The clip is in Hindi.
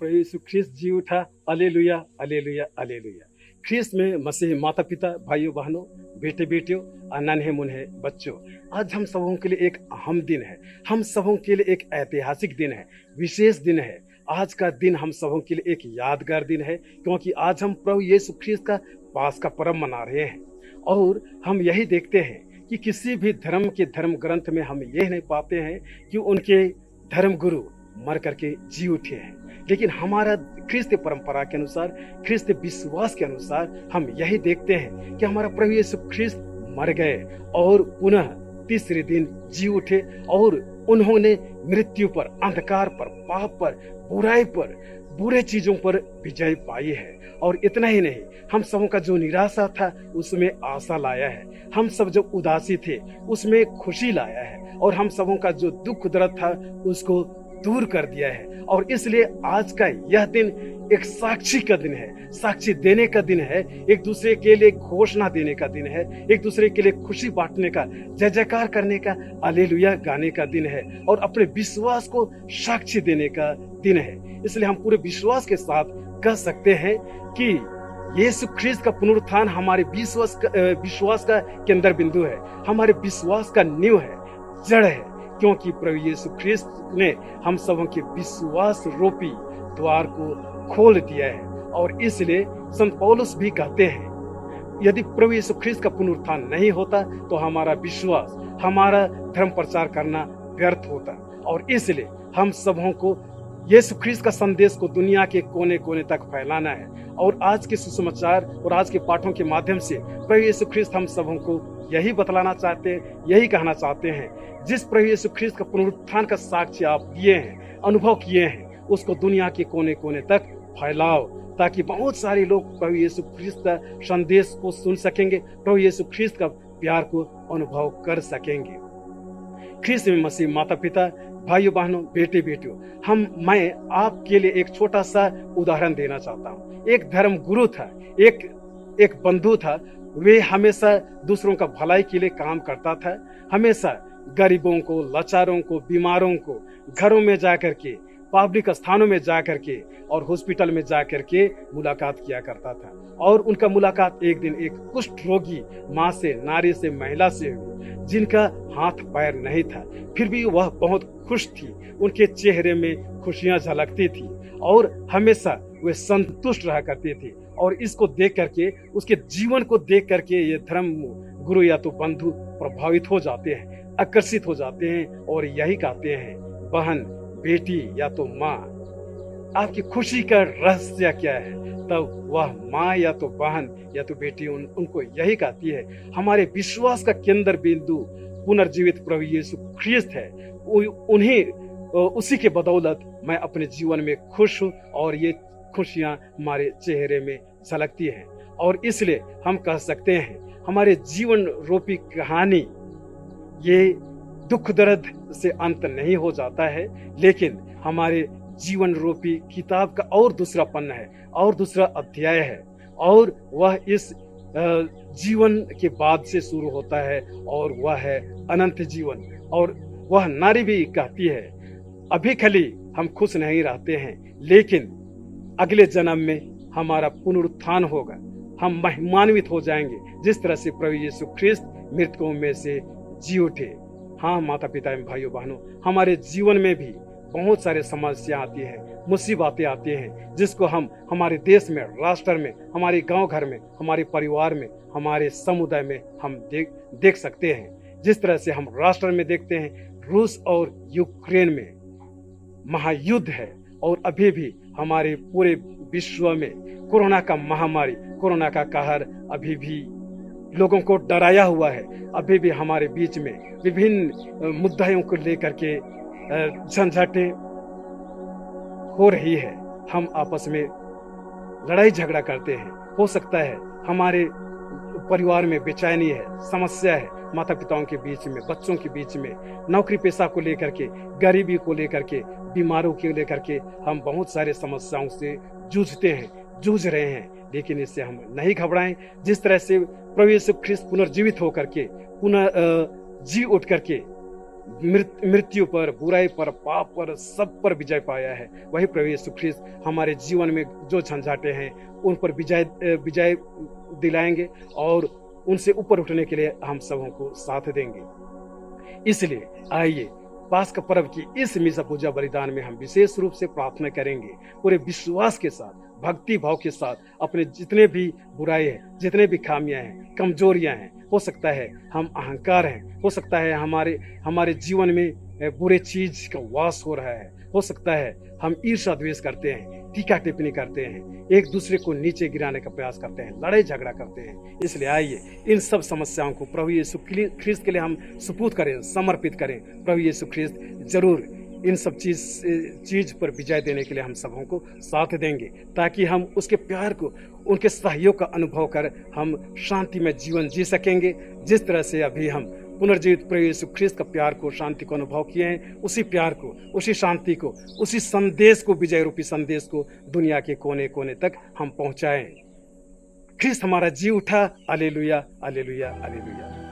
प्रभु यीशु ख्रिस्त जी उठा। Hallelujah, hallelujah, hallelujah. ख्रिस्त में मसीह माता पिता, भाइयों बहनों, बेटे बेटियों और नन्हे मुन्हे बच्चों, आज हम सबों के लिए एक अहम दिन है। हम सबों के लिए एक ऐतिहासिक दिन है, विशेष दिन है। आज का दिन हम सबों के लिए एक यादगार दिन है, क्योंकि आज हम प्रभु यीशु ख्रिस्त का पास का पर्व मना रहे हैं। और हम यही देखते हैं कि किसी भी धर्म के धर्म ग्रंथ में हम यह नहीं पाते हैं कि उनके धर्म गुरु मर करके जी उठे हैं, लेकिन हमारा ख्रिस्त परंपरा के अनुसार, ख्रिस्त विश्वास के अनुसार हम यही देखते हैं कि हमारा प्रभु यीशु ख्रिस्त मर गए और पुनः तीसरे दिन जी उठे और उन्होंने मृत्यु पर, अंधकार पर, पाप पर, बुराई पर, बुरे चीजों पर विजय पाई है। और इतना ही नहीं, हम सबों का जो निराशा था उसमें आशा लाया है। हम सब जो उदासी थे उसमें खुशी लाया है, और हम सबों का जो दुख दर्द था उसको दूर कर दिया है। और इसलिए आज का यह दिन एक साक्षी का दिन है, साक्षी देने का दिन है, एक दूसरे के लिए घोषणा देने का दिन है, एक दूसरे के लिए खुशी बांटने का, जय जयकार करने का, हालेलुया गाने का दिन है, और अपने विश्वास को साक्षी देने का दिन है। इसलिए हम पूरे विश्वास के साथ कह सकते हैं कि यीशु ख्रिस्त का पुनरुत्थान हमारे विश्वास का केंद्र बिंदु है, हमारे विश्वास का नींव है, जड़ है, क्योंकि प्रभु यीशु ख्रिस्त ने हम सबों के विश्वास रूपी द्वार को खोल दिया है। और इसलिए संत पौलुस भी कहते हैं, यदि प्रभु यीशु ख्रिस्त का पुनरुत्थान नहीं होता तो हमारा विश्वास, हमारा धर्म प्रचार करना व्यर्थ होता। और इसलिए हम सबों को यीशु ख्रिस्त का संदेश को दुनिया के कोने कोने तक फैलाना है। और आज के सुसमाचार और आज के पाठों के माध्यम से प्रभु यीशु ख्रिस्त हम सबों को यही बतलाना चाहते हैं, यही कहना चाहते हैं, जिस प्रभु यीशु ख्रिस्त का पुनरुत्थान का साक्ष्य आप दिए हैं, अनुभव किए हैं, उसको दुनिया के कोने कोने तक फैलाओ, ताकि बहुत सारे लोग प्रभु यीशु ख्रिस्त का संदेश को सुन सकेंगे, प्रभु यीशु ख्रिस्त का प्यार को अनुभव कर सकेंगे। ख्रिस्त में मसीह माता पिता, भाइयों बहनों, बेटे बेटियों, मैं आपके लिए एक छोटा सा उदाहरण देना चाहता हूँ। एक धर्म गुरु था, एक बंधु था। वे हमेशा दूसरों का भलाई के लिए काम करता था। हमेशा गरीबों को, लाचारों को, बीमारों को घरों में जाकर के, पब्लिक स्थानों में जाकर के और हॉस्पिटल में जाकर के मुलाकात किया करता था। और उनका मुलाकात एक दिन एक कुष्ठ रोगी माँ से, नारी से, महिला से हुई, जिनका हाथ पैर नहीं था, फिर भी वह बहुत खुश थी। उनके चेहरे में खुशियां झलकती थी और हमेशा वे संतुष्ट रहा करते थे। और इसको देख करके, उसके जीवन को देख करके ये धर्म गुरु या तो बंधु प्रभावित हो जाते हैं, आकर्षित हो जाते हैं और यही कहते हैं, बहन, बेटी या तो माँ, आपकी खुशी का रहस्य क्या है? तब वह माँ या तो बहन या तो बेटी उनको यही कहती है, हमारे विश्वास का केंद्र बिंदु पुनर्जीवित प्रभु यीशु ख्रिस्त है। उसी के बदौलत मैं अपने जीवन में खुश हूँ और ये खुशियां हमारे चेहरे में झलकती हैं। और इसलिए हम कह सकते हैं, हमारे जीवन रूपी कहानी ये दुख दर्द से अंत नहीं हो जाता है, लेकिन हमारे जीवन रूपी किताब का और दूसरा पन्ना है और दूसरा अध्याय है, और वह इस जीवन के बाद से शुरू होता है, और वह है अनंत जीवन। और वह नारी भी कहती है, अभी खली हम खुश नहीं रहते हैं, लेकिन अगले जन्म में हमारा पुनरुत्थान होगा, हम महिमान्वित हो जाएंगे, जिस तरह से प्रभु यीशु ख्रिस्त मृतकों में से जी उठे। हाँ माता पिता एवं भाइयों बहनों, हमारे जीवन में भी बहुत सारे समस्या आती हैं, मुसीबतें आती हैं, जिसको हम हमारे देश में, राष्ट्र में, हमारे गांव घर में, हमारे परिवार में, हमारे समुदाय में हम देख सकते हैं। जिस तरह से हम राष्ट्र में देखते हैं, रूस और यूक्रेन में महायुद्ध है, और अभी भी हमारे पूरे विश्व में कोरोना का महामारी, कोरोना का कहर अभी भी लोगों को डराया हुआ है। अभी भी हमारे बीच में विभिन्न मुद्दों को लेकर के झंझटें हो रही है। हम आपस में लड़ाई झगड़ा करते हैं। हो सकता है हमारे परिवार में बेचैनी है, समस्या है, माता पिताओं के बीच में, बच्चों के बीच में, नौकरी पेशा को लेकर के, गरीबी को लेकर के, बीमारों को लेकर के हम बहुत सारे समस्याओं से जूझ रहे हैं। लेकिन इससे हम नहीं घबराएं। जिस तरह से प्रभु यीशु ख्रिस्त पुनर्जीवित होकर के, पुनः जी उठ करके मृत्यु पर, बुराई पर, पाप पर, सब पर विजय पाया है। वही प्रभु यीशु ख्रिस्त हमारे जीवन में जो झंझाटे हैं उन पर विजय दिलाएंगे और उनसे ऊपर उठने के लिए हम सबों को साथ देंगे। इसलिए आइए पास्का पर्व की इस मीसा पूजा बलिदान में हम विशेष रूप से प्रार्थना करेंगे, पूरे विश्वास के साथ, भक्ति भाव के साथ, अपने जितने भी बुराई है, जितने भी खामियां हैं, कमजोरियां हैं, हो सकता है हम अहंकार हैं, हो सकता है हमारे जीवन में बुरे चीज का वास हो रहा है, हो सकता है हम ईर्ष्या द्वेष करते हैं, टीका टिप्पणी करते हैं, एक दूसरे को नीचे गिराने का प्रयास करते हैं, लड़ाई झगड़ा करते हैं। इसलिए आइए इन सब समस्याओं को प्रभु यीशु ख्रिस्त के लिए हम सुपुर्द करें, समर्पित करें। प्रभु यीशु ख्रिस्त जरूर इन सब चीज पर विजय देने के लिए हम सबों को साथ देंगे, ताकि हम उसके प्यार को, उनके सहयोग का अनुभव कर हम शांति में जीवन जी सकेंगे। जिस तरह से अभी हम पुनर्जीवित प्रभु यीशु ख्रिस्त का प्यार को, शांति को अनुभव किए हैं, उसी प्यार को, उसी शांति को, उसी संदेश को, विजय रूपी संदेश को दुनिया के कोने कोने तक हम पहुंचाएं। ख्रिस्त हमारा जी उठा। Hallelujah, hallelujah, hallelujah.